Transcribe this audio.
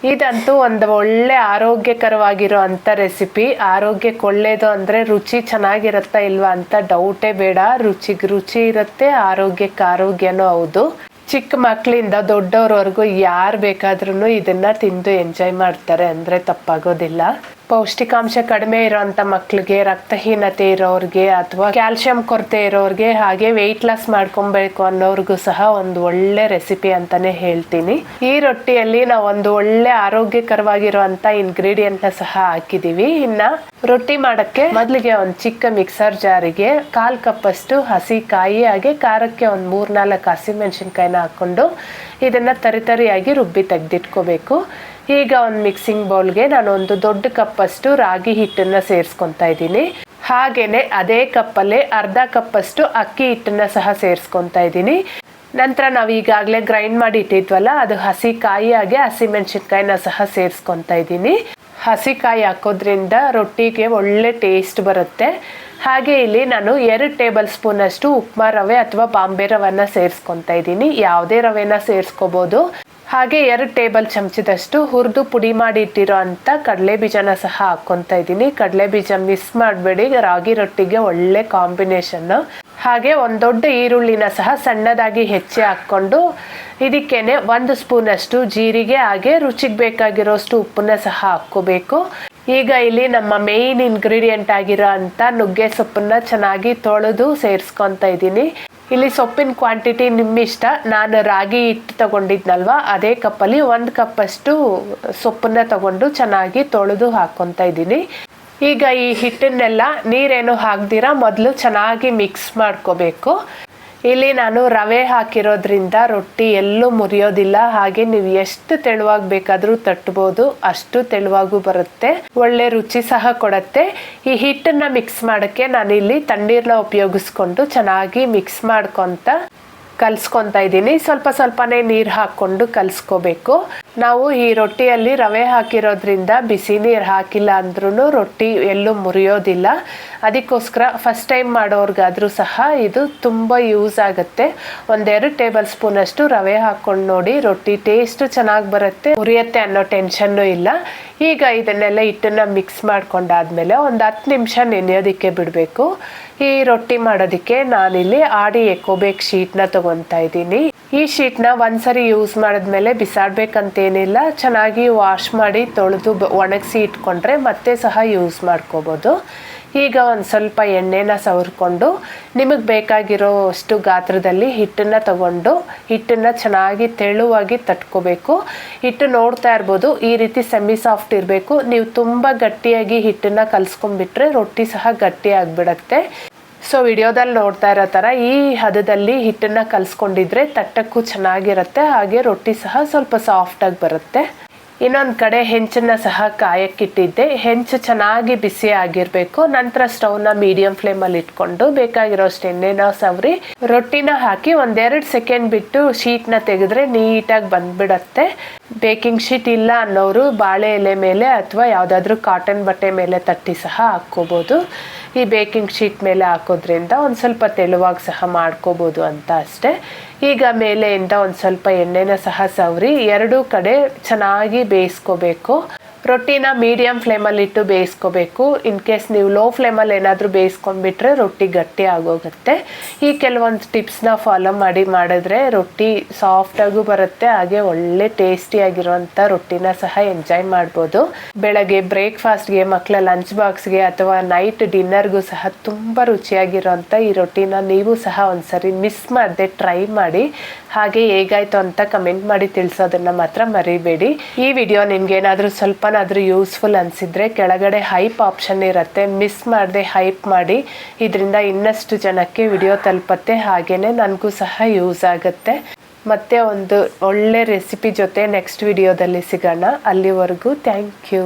ಇದಂತೂ ಒಂದು ಒಳ್ಳೆ ಆರೋಗ್ಯಕರವಾಗಿರೋ ಅಂಥ ರೆಸಿಪಿ. ಆರೋಗ್ಯಕ್ಕೆ ಒಳ್ಳೇದು ಅಂದರೆ ರುಚಿ ಚೆನ್ನಾಗಿರುತ್ತಾ ಇಲ್ವಾ ಅಂತ ಡೌಟೇ ಬೇಡ. ರುಚಿಗೆ ರುಚಿ ಇರುತ್ತೆ, ಆರೋಗ್ಯಕ್ಕೆ ಆರೋಗ್ಯನೂ ಹೌದು. ಚಿಕ್ಕ ಮಕ್ಕಳಿಂದ ದೊಡ್ಡವ್ರವರೆಗೂ ಯಾರು ಬೇಕಾದ್ರೂ ಇದನ್ನ ತಿಂದು ಎಂಜಾಯ್ ಮಾಡ್ತಾರೆ ಅಂದರೆ ತಪ್ಪಾಗೋದಿಲ್ಲ. ಪೌಷ್ಟಿಕಾಂಶ ಕಡಿಮೆ ಇರೋಂಥ ಮಕ್ಕಳಿಗೆ, ರಕ್ತಹೀನತೆ ಇರೋರಿಗೆ ಅಥವಾ ಕ್ಯಾಲ್ಸಿಯಂ ಕೊರತೆ ಇರೋರಿಗೆ, ಹಾಗೆ ವೆಯ್ಟ್ ಲಾಸ್ ಮಾಡ್ಕೊಬೇಕು ಅನ್ನೋರ್ಗೂ ಸಹ ಒಂದು ಒಳ್ಳೆ ರೆಸಿಪಿ ಅಂತಾನೆ ಹೇಳ್ತೀನಿ. ಈ ರೊಟ್ಟಿಯಲ್ಲಿ ನಾವು ಒಂದು ಒಳ್ಳೆ ಆರೋಗ್ಯಕರವಾಗಿರುವಂಥ ಇಂಗ್ರೀಡಿಯೆಂಟ್ನ ಸಹ ಹಾಕಿದೀವಿ. ಇನ್ನ ರೊಟ್ಟಿ ಮಾಡಕ್ಕೆ ಮೊದಲಿಗೆ ಒಂದು ಚಿಕ್ಕ ಮಿಕ್ಸರ್ ಜಾರಿಗೆ 1/4 ಕಪ್ಪಷ್ಟು ಹಸಿ ಕಾಯಿ, ಹಾಗೆ ಖಾರಕ್ಕೆ ಒಂದು 3-4 ಹಸಿಮೆಣಸಿನ್ಕಾಯಿನ ಹಾಕೊಂಡು ಇದನ್ನ ತರಿತರಿಯಾಗಿ ರುಬ್ಬಿ ತೆಗೆದಿಟ್ಕೋಬೇಕು. ಈಗ ಒಂದು ಮಿಕ್ಸಿಂಗ್ ಬೌಲ್ಗೆ ನಾನು ಒಂದು ದೊಡ್ಡ ಕಪ್ಪಷ್ಟು ರಾಗಿ ಹಿಟ್ಟನ್ನು ಸೇರಿಸ್ಕೊತಾ ಇದ್ದೀನಿ. ಹಾಗೇನೆ ಅದೇ ಕಪ್ಪಲ್ಲಿ 1/2 ಕಪ್ಪಷ್ಟು ಅಕ್ಕಿ ಹಿಟ್ಟನ್ನು ಸಹ ಸೇರಿಸ್ಕೊತಾ ಇದ್ದೀನಿ. ನಂತರ ನಾವು ಈಗಾಗಲೇ ಗ್ರೈಂಡ್ ಮಾಡಿ ಇಟ್ಟಿದ್ವಲ್ಲ, ಅದು ಹಸಿ ಕಾಯಿ ಹಾಗೆ ಹಸಿಮೆಣಸಿನ್ಕಾಯಿನ ಸಹ ಸೇರಿಸ್ಕೊತಾ ಇದ್ದೀನಿ. ಹಸಿ ಕಾಯಿ ಹಾಕೋದ್ರಿಂದ ರೊಟ್ಟಿಗೆ ಒಳ್ಳೆ ಟೇಸ್ಟ್ ಬರುತ್ತೆ. ಹಾಗೆ ಇಲ್ಲಿ ನಾನು 2 ಟೇಬಲ್ ಸ್ಪೂನ್ ಅಷ್ಟು ಉಪ್ಮಾ ರವೆ ಅಥವಾ ಬಾಂಬೆ ರವೆನ ಸೇರಿಸ್ಕೊತಾ ಇದ್ದೀನಿ. ಯಾವುದೇ ರವೆನ ಸೇರಿಸ್ಕೋಬೋದು. ಹಾಗೆ 2 ಟೇಬಲ್ ಚಮಚದಷ್ಟು ಹುರಿದು ಪುಡಿ ಮಾಡಿ ಇಟ್ಟಿರೋ ಅಂಥ ಕಡಲೆ ಬೀಜನ ಸಹ ಹಾಕ್ಕೊತಾ ಇದ್ದೀನಿ. ಕಡಲೆ ಬೀಜ ಮಿಸ್ ಮಾಡಬೇಡಿ, ರಾಗಿ ರೊಟ್ಟಿಗೆ ಒಳ್ಳೆ ಕಾಂಬಿನೇಷನ್. ಹಾಗೆ ಒಂದು ದೊಡ್ಡ ಈರುಳ್ಳಿನ ಸಹ ಸಣ್ಣದಾಗಿ ಹೆಚ್ಚಿ ಹಾಕ್ಕೊಂಡು ಇದಕ್ಕೇನೆ 1 ಸ್ಪೂನ್ ಅಷ್ಟು ಜೀರಿಗೆ, ಹಾಗೆ ರುಚಿಗೆ ಬೇಕಾಗಿರೋಷ್ಟು ಉಪ್ಪನ್ನ ಸಹ ಹಾಕ್ಕೋಬೇಕು. ಈಗ ಇಲ್ಲಿ ನಮ್ಮ ಮೇಯ್ನ್ ಇಂಗ್ರೀಡಿಯೆಂಟ್ ಆಗಿರೋ ಅಂಥ ನುಗ್ಗೆ ಸೊಪ್ಪನ್ನ ಚೆನ್ನಾಗಿ ತೊಳೆದು ಸೇರಿಸ್ಕೊತಾ ಇದ್ದೀನಿ. ಇಲ್ಲಿ ಸೊಪ್ಪಿನ ಕ್ವಾಂಟಿಟಿ ನಿಮ್ಮಿಷ್ಟ. ನಾನು ರಾಗಿ ಹಿಟ್ಟು ತಗೊಂಡಿದ್ನಲ್ವ, ಅದೇ ಕಪ್ಪಲ್ಲಿ 1 ಕಪ್ಪಷ್ಟು ಸೊಪ್ಪನ್ನ ತಗೊಂಡು ಚೆನ್ನಾಗಿ ತೊಳೆದು ಹಾಕ್ಕೊತಾ ಇದ್ದೀನಿ. ಈಗ ಈ ಹಿಟ್ಟನ್ನೆಲ್ಲ ನೀರೇನು ಹಾಕ್ದಿರ ಮೊದಲು ಚೆನ್ನಾಗಿ ಮಿಕ್ಸ್ ಮಾಡ್ಕೋಬೇಕು. ಇಲ್ಲಿ ನಾನು ರವೆ ಹಾಕಿರೋದ್ರಿಂದ ರೊಟ್ಟಿ ಎಲ್ಲೂ ಮುರಿಯೋದಿಲ್ಲ. ಹಾಗೆ ನೀವು ಎಷ್ಟು ತೆಳುವಾಗಿ ಬೇಕಾದರೂ ತಟ್ಬೋದು, ಅಷ್ಟು ತೆಳುವಾಗೂ ಬರುತ್ತೆ, ಒಳ್ಳೆ ರುಚಿ ಸಹ ಕೊಡುತ್ತೆ. ಈ ಹಿಟ್ಟನ್ನ ಮಿಕ್ಸ್ ಮಾಡೋಕ್ಕೆ ನಾನಿಲ್ಲಿ ತಣ್ಣೀರನ್ನ ಉಪಯೋಗಿಸ್ಕೊಂಡು ಚೆನ್ನಾಗಿ ಮಿಕ್ಸ್ ಮಾಡ್ಕೊತ ಕಲಿಸ್ಕೊತಾ ಇದ್ದೀನಿ. ಸ್ವಲ್ಪನೇ ನೀರು ಹಾಕ್ಕೊಂಡು ಕಲಿಸ್ಕೋಬೇಕು. ನಾವು ಈ ರೊಟ್ಟಿಯಲ್ಲಿ ರವೆ ಹಾಕಿರೋದ್ರಿಂದ ಬಿಸಿ ನೀರು ಹಾಕಿಲ್ಲ ಅಂದ್ರೂ ರೊಟ್ಟಿ ಎಲ್ಲೂ ಮುರಿಯೋದಿಲ್ಲ. ಅದಕ್ಕೋಸ್ಕರ ಫಸ್ಟ್ ಟೈಮ್ ಮಾಡೋರ್ಗಾದ್ರೂ ಸಹ ಇದು ತುಂಬ ಯೂಸ್ ಆಗುತ್ತೆ. 1-2 ಟೇಬಲ್ ಸ್ಪೂನ್ ಅಷ್ಟು ರವೆ ಹಾಕ್ಕೊಂಡು ನೋಡಿ, ರೊಟ್ಟಿ ಟೇಸ್ಟ್ ಚೆನ್ನಾಗಿ ಬರುತ್ತೆ, ಮುರಿಯುತ್ತೆ ಅನ್ನೋ ಟೆನ್ಷನ್ನು ಇಲ್ಲ. ಈಗ ಇದನ್ನೆಲ್ಲ ಹಿಟ್ಟನ್ನ ಮಿಕ್ಸ್ ಮಾಡ್ಕೊಂಡಾದ್ಮೇಲೆ ಒಂದು 10 ನಿಮಿಷ ನೆನೆಯೋದಕ್ಕೆ ಬಿಡಬೇಕು. ಈ ರೊಟ್ಟಿ ಮಾಡೋದಕ್ಕೆ ನಾನಿಲ್ಲಿ ಆಡಿ ಎಕೋಬೇಕ್ ಶೀಟ್ನ ತಗೊತಾ ಇದ್ದೀನಿ. ಈ ಶೀಟ್ನ ಒಂದ್ಸರಿ ಯೂಸ್ ಮಾಡಿದ್ಮೇಲೆ ಬಿಸಾಡ್ಬೇಕಂತೇನಿಲ್ಲ. ಚೆನ್ನಾಗಿ ವಾಶ್ ಮಾಡಿ ತೊಳೆದು ಒಣಗಿಸಿ ಇಟ್ಕೊಂಡ್ರೆ ಮತ್ತೆ ಸಹ ಯೂಸ್ ಮಾಡ್ಕೋಬೋದು. ಈಗ ಒಂದು ಸ್ವಲ್ಪ ಎಣ್ಣೆನ ಸವರ್ಕೊಂಡು ನಿಮಗೆ ಬೇಕಾಗಿರೋಷ್ಟು ಗಾತ್ರದಲ್ಲಿ ಹಿಟ್ಟನ್ನು ತಗೊಂಡು ಹಿಟ್ಟನ್ನು ಚೆನ್ನಾಗಿ ತೆಳುವಾಗಿ ತಟ್ಕೋಬೇಕು. ಹಿಟ್ಟು ನೋಡ್ತಾ ಇರ್ಬೋದು, ಈ ರೀತಿ ಸೆಮಿ ಸಾಫ್ಟ್ ಇರಬೇಕು. ನೀವು ತುಂಬ ಗಟ್ಟಿಯಾಗಿ ಹಿಟ್ಟನ್ನು ಕಲಿಸ್ಕೊಂಡ್ಬಿಟ್ರೆ ರೊಟ್ಟಿ ಸಹ ಗಟ್ಟಿ ಆಗಿಬಿಡತ್ತೆ. ಸೊ ವಿಡಿಯೋದಲ್ಲಿ ನೋಡ್ತಾ ಇರೋ ಥರ ಈ ಹದದಲ್ಲಿ ಹಿಟ್ಟನ್ನು ಕಲಿಸ್ಕೊಂಡಿದ್ರೆ ತಟ್ಟಕ್ಕೂ ಚೆನ್ನಾಗಿರುತ್ತೆ, ಹಾಗೆ ರೊಟ್ಟಿ ಸಹ ಸ್ವಲ್ಪ ಸಾಫ್ಟಾಗಿ ಬರುತ್ತೆ. ಇನ್ನೊಂದು ಕಡೆ ಹೆಂಚನ್ನು ಸಹ ಕಾಯಕ್ಕಿಟ್ಟಿದ್ದೆ. ಹೆಂಚು ಚೆನ್ನಾಗಿ ಬಿಸಿ ಆಗಿರಬೇಕು. ನಂತರ ಸ್ಟವ್ನ ಮೀಡಿಯಂ ಫ್ಲೇಮಲ್ಲಿ ಇಟ್ಕೊಂಡು ಬೇಕಾಗಿರೋಷ್ಟು ಎಣ್ಣೆನ ಸವರಿ ರೊಟ್ಟಿನ ಹಾಕಿ 1-2 ಸೆಕೆಂಡ್ ಬಿಟ್ಟು ಶೀಟ್ನ ತೆಗೆದ್ರೆ ನೀಟಾಗಿ ಬಂದ್ಬಿಡತ್ತೆ. ಬೇಕಿಂಗ್ ಶೀಟ್ ಇಲ್ಲ ಅನ್ನೋರು ಬಾಳೆ ಎಲೆ ಮೇಲೆ ಅಥವಾ ಯಾವುದಾದ್ರೂ ಕಾಟನ್ ಬಟ್ಟೆ ಮೇಲೆ ತಟ್ಟಿ ಸಹ ಹಾಕ್ಕೋಬೋದು. ಈ ಬೇಕಿಂಗ್ ಶೀಟ್ ಮೇಲೆ ಹಾಕೋದ್ರಿಂದ ಒಂದು ಸ್ವಲ್ಪ ತೆಳುವಾಗಿ ಸಹ ಮಾಡ್ಕೋಬೋದು ಅಂತ ಅಷ್ಟೇ. ಈಗ ಮೇಲೆಯಿಂದ ಒಂದು ಸ್ವಲ್ಪ ಎಣ್ಣೆನ ಸಹ ಸವರಿ 2 ಕಡೆ ಚೆನ್ನಾಗಿ ಬೇಯಿಸ್ಕೋಬೇಕು. ರೊಟ್ಟಿನ ಮೀಡಿಯಂ ಫ್ಲೇಮಲ್ಲಿ ಇಟ್ಟು ಬೇಯಿಸ್ಕೋಬೇಕು. ಇನ್ ಕೇಸ್ ನೀವು ಲೋ ಫ್ಲೇಮಲ್ಲಿ ಏನಾದರೂ ಬೇಯಿಸ್ಕೊಂಡ್ಬಿಟ್ರೆ ರೊಟ್ಟಿ ಗಟ್ಟಿ ಆಗೋಗುತ್ತೆ. ಈ ಕೆಲವೊಂದು ಟಿಪ್ಸ್ನ ಫಾಲೋ ಮಾಡಿದ್ರೆ ರೊಟ್ಟಿ ಸಾಫ್ಟಾಗೂ ಬರುತ್ತೆ, ಹಾಗೆ ಒಳ್ಳೆ ಟೇಸ್ಟಿಯಾಗಿರುವಂಥ ರೊಟ್ಟಿನ ಸಹ ಎಂಜಾಯ್ ಮಾಡ್ಬೋದು. ಬೆಳಗ್ಗೆ ಬ್ರೇಕ್ಫಾಸ್ಟ್ಗೆ, ಮಕ್ಕಳ ಲಂಚ್ ಬಾಕ್ಸ್ಗೆ ಅಥವಾ ನೈಟ್ ಡಿನ್ನರ್ಗೂ ಸಹ ತುಂಬ ರುಚಿಯಾಗಿರೋಂಥ ಈ ರೊಟ್ಟಿನ ನೀವು ಸಹ ಒಂದ್ಸರಿ ಮಿಸ್ ಮಾಡದೆ ಟ್ರೈ ಮಾಡಿ. ಹಾಗೆ ಹೇಗಾಯಿತು ಅಂತ ಕಮೆಂಟ್ ಮಾಡಿ ತಿಳಿಸೋದನ್ನು ಮಾತ್ರ ಮರಿಬೇಡಿ. ಈ ವಿಡಿಯೋ ನಿಮ್ಗೇನಾದರೂ ಸ್ವಲ್ಪನಾದರೂ ಯೂಸ್ಫುಲ್ ಅನಿಸಿದರೆ ಕೆಳಗಡೆ ಹೈಪ್ ಆಪ್ಷನ್ ಇರುತ್ತೆ, ಮಿಸ್ ಮಾಡದೆ ಹೈಪ್ ಮಾಡಿ. ಇದರಿಂದ ಇನ್ನಷ್ಟು ಜನಕ್ಕೆ ವಿಡಿಯೋ ತಲುಪತ್ತೆ, ಹಾಗೆಯೇ ನನಗೂ ಸಹ ಯೂಸ್ ಆಗುತ್ತೆ. ಮತ್ತೆ ಒಂದು ಒಳ್ಳೆ ರೆಸಿಪಿ ಜೊತೆ ನೆಕ್ಸ್ಟ್ ವಿಡಿಯೋದಲ್ಲಿ ಸಿಗೋಣ. ಅಲ್ಲಿವರೆಗೂ ಥ್ಯಾಂಕ್ ಯು.